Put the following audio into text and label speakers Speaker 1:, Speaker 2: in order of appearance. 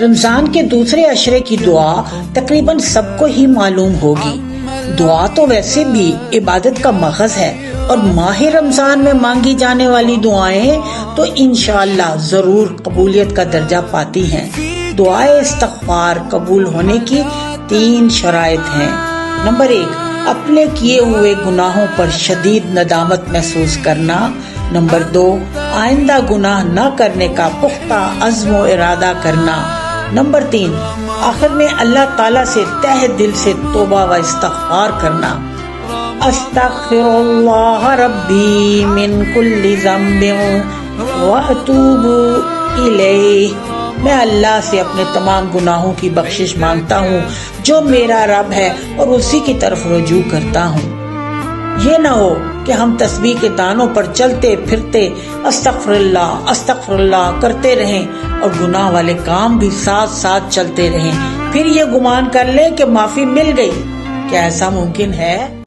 Speaker 1: رمضان کے دوسرے عشرے کی دعا تقریباً سب کو ہی معلوم ہوگی۔ دعا تو ویسے بھی عبادت کا مغز ہے اور ماہ رمضان میں مانگی جانے والی دعائیں تو انشاءاللہ ضرور قبولیت کا درجہ پاتی ہیں۔ دعائے استغفار قبول ہونے کی 3 شرائط ہیں۔ نمبر 1، اپنے کیے ہوئے گناہوں پر شدید ندامت محسوس کرنا۔ نمبر 2، آئندہ گناہ نہ کرنے کا پختہ عزم و ارادہ کرنا۔ نمبر 3، آخر میں اللہ تعالیٰ سے تہ دل سے توبہ و استغفار کرنا۔ استغفر اللہ ربی من کل ذنب واتوب الیہ۔ میں اللہ سے اپنے تمام گناہوں کی بخشش مانگتا ہوں جو میرا رب ہے اور اسی کی طرف رجوع کرتا ہوں۔ یہ نہ ہو کہ ہم تسبیح کے دانوں پر چلتے پھرتے استغفر اللہ کرتے رہیں اور گناہ والے کام بھی ساتھ ساتھ چلتے رہیں، پھر یہ گمان کر لیں کہ معافی مل گئی۔ کیا ایسا ممکن ہے؟